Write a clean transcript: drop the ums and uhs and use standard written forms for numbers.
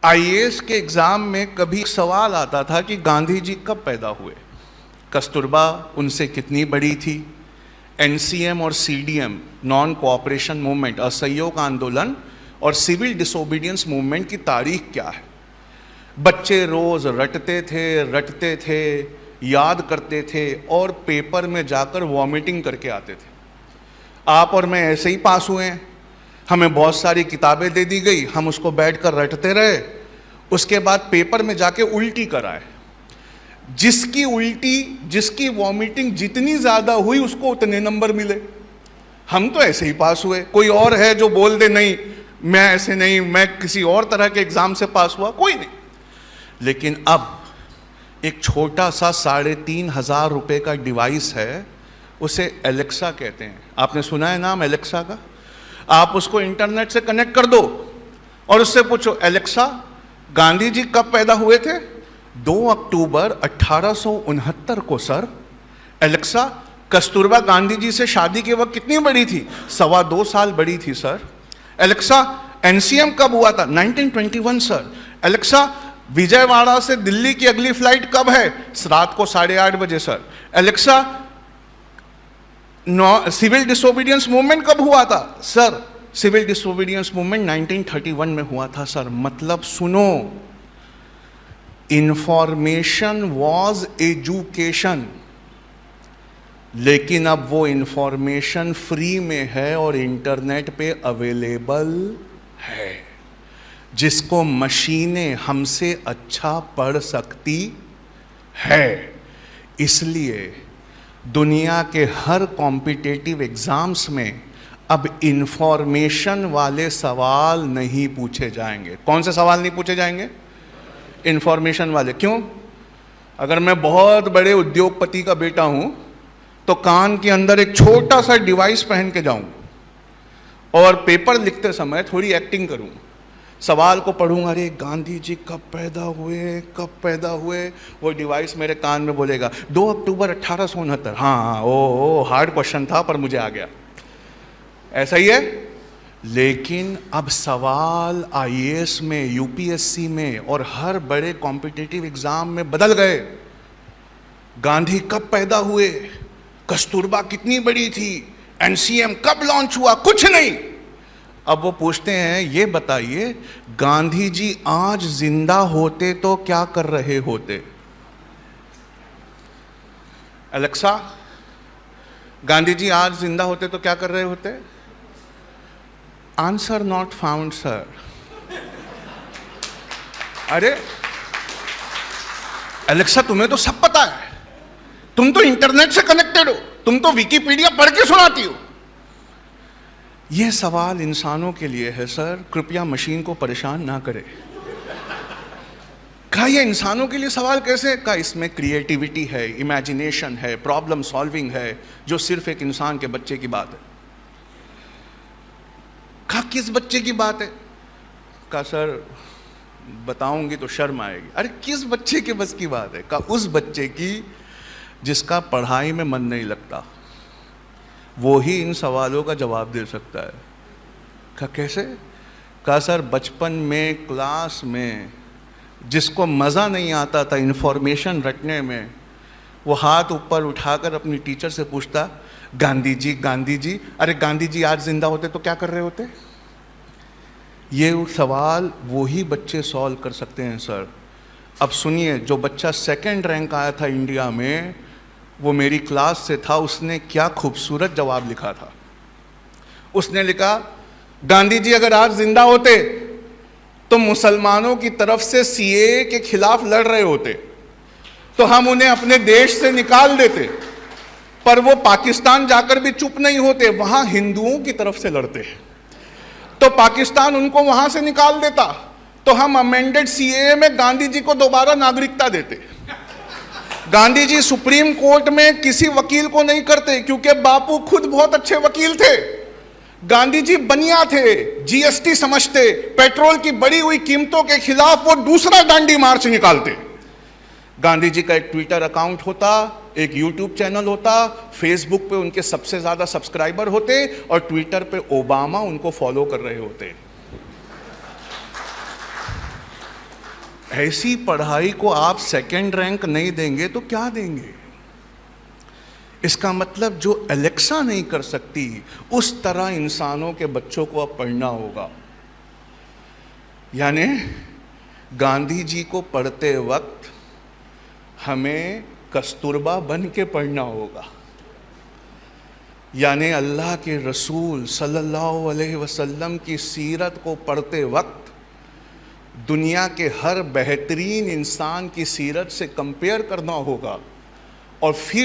IAS के exam में कभी सवाल आता था कि गांधी जी कब पैदा हुए, कस्तूरबा उनसे कितनी बड़ी थी, एनसीएम और सीडीएम नॉन कोऑपरेशन मूवमेंट असहयोग आंदोलन और सिविल डिसोबीडियंस मूवमेंट की तारीख क्या है। बच्चे रोज़ रटते थे, याद करते थे और पेपर में जाकर वॉमिटिंग करके आते थे। आप और मैं ऐसे ही पास हुए हैं। हमें बहुत सारी किताबें दे दी गई, हम उसको बैठकर रटते रहे, उसके बाद पेपर में जाके उल्टी कराए। जिसकी वॉमिटिंग जितनी ज़्यादा हुई उसको उतने नंबर मिले। हम तो ऐसे ही पास हुए। कोई और है जो बोल दे नहीं मैं ऐसे नहीं, मैं किसी और तरह के एग्ज़ाम से पास हुआ, कोई नहीं। लेकिन अब एक छोटा सा 3,500 रुपये का डिवाइस है, उसे एलेक्सा कहते हैं। आपने सुना है नाम एलेक्सा का? आप उसको इंटरनेट से कनेक्ट कर दो और उससे पूछो, एलेक्सा गांधी जी कब पैदा हुए थे? 2 अक्टूबर 1869 को सर। एलेक्सा कस्तूरबा गांधी जी से शादी के वक्त कितनी बड़ी थी? 2.25 साल बड़ी थी सर। एलेक्सा एनसीएम कब हुआ था? 1921 सर। एलेक्सा विजयवाड़ा से दिल्ली की अगली फ्लाइट कब है? रात को 8:30 बजे sir. Alexa civil disobedience movement कब हुआ था? सर सिविल डिसोबीडियंस मूवमेंट 1931 में हुआ था सर। मतलब सुनो, इंफॉर्मेशन वॉज एजुकेशन, लेकिन अब वो इंफॉर्मेशन फ्री में है और इंटरनेट पे अवेलेबल है, जिसको मशीनें हमसे अच्छा पढ़ सकती है। इसलिए दुनिया के हर कॉम्पिटिटिव एग्जाम्स में अब इंफॉर्मेशन वाले सवाल नहीं पूछे जाएंगे। कौन से सवाल नहीं पूछे जाएंगे? इंफॉर्मेशन वाले। क्यों? अगर मैं बहुत बड़े उद्योगपति का बेटा हूं तो कान के अंदर एक छोटा सा डिवाइस पहन के जाऊं और पेपर लिखते समय थोड़ी एक्टिंग करूं, सवाल को पढ़ूंगा, अरे गांधी जी कब पैदा हुए, वो डिवाइस मेरे कान में बोलेगा 2 अक्टूबर 1869। हाँ, ओ हार्ड क्वेश्चन था पर मुझे आ गया। ऐसा ही है। लेकिन अब सवाल आईएएस में, यूपीएससी में और हर बड़े कॉम्पिटिटिव एग्जाम में बदल गए। गांधी कब पैदा हुए, कस्तूरबा कितनी बड़ी थी, एनसीएम कब लॉन्च हुआ, कुछ नहीं। अब वो पूछते हैं, ये बताइए गांधी जी आज जिंदा होते तो क्या कर रहे होते? एलेक्सा गांधी जी आज जिंदा होते तो क्या कर रहे होते? Answer not found sir. अरे एलेक्सा तुम्हें तो सब पता है, तुम तो इंटरनेट से कनेक्टेड हो, तुम तो विकिपीडिया पढ़ के सुनाती हो। यह सवाल इंसानों के लिए है सर, कृपया मशीन को परेशान ना करें। कहा यह इंसानों के लिए सवाल कैसे? कहा इसमें क्रिएटिविटी है, इमेजिनेशन है, प्रॉब्लम सॉल्विंग है, जो सिर्फ एक इंसान के बच्चे की बात है। कहा किस बच्चे की बात है? कहा सर बताऊंगी तो शर्म आएगी। अरे किस बच्चे के बस की बात है? कहा उस बच्चे की जिसका पढ़ाई में मन नहीं लगता, वो ही इन सवालों का जवाब दे सकता है। कहा कैसे? कहा सर बचपन में क्लास में जिसको मज़ा नहीं आता था इन्फॉर्मेशन रटने में, वो हाथ ऊपर उठाकर अपनी टीचर से पूछता, गांधी जी। अरे गांधी जी आज जिंदा होते तो क्या कर रहे होते? ये सवाल वही बच्चे सॉल्व कर सकते हैं सर। अब सुनिए, जो बच्चा 2nd रैंक आया था इंडिया में, वो मेरी क्लास से था, उसने क्या खूबसूरत जवाब लिखा था। उसने लिखा, गांधी जी अगर आज जिंदा होते तो मुसलमानों की तरफ से सीएए के खिलाफ लड़ रहे होते, तो हम उन्हें अपने देश से निकाल देते, पर वो पाकिस्तान जाकर भी चुप नहीं होते, वहां हिंदुओं की तरफ से लड़ते हैं, तो पाकिस्तान उनको वहां से निकाल देता, तो हम अमेंडेड सीएए में गांधी जी को दोबारा नागरिकता देते। गांधी जी सुप्रीम कोर्ट में किसी वकील को नहीं करते, क्योंकि बापू खुद बहुत अच्छे वकील थे। गांधी जी बनिया थे, जीएसटी समझते, पेट्रोल की बढ़ी हुई कीमतों के खिलाफ वो दूसरा दांडी मार्च निकालते। गांधी जी का एक ट्विटर अकाउंट होता, एक यूट्यूब चैनल होता, फेसबुक पे उनके सबसे ज्यादा सब्सक्राइबर होते और ट्विटर पे ओबामा उनको फॉलो कर रहे होते। ऐसी पढ़ाई को आप सेकंड रैंक नहीं देंगे तो क्या देंगे? इसका मतलब जो एलेक्सा नहीं कर सकती, उस तरह इंसानों के बच्चों को अब पढ़ना होगा। यानी गांधी जी को पढ़ते वक्त हमें कस्तूरबा बन के पढ़ना होगा। यानी अल्लाह के रसूल सल्लल्लाहु अलैहि वसल्लम की सीरत को पढ़ते वक्त दुनिया के हर बेहतरीन इंसान की सीरत से कंपेयर करना होगा और फिर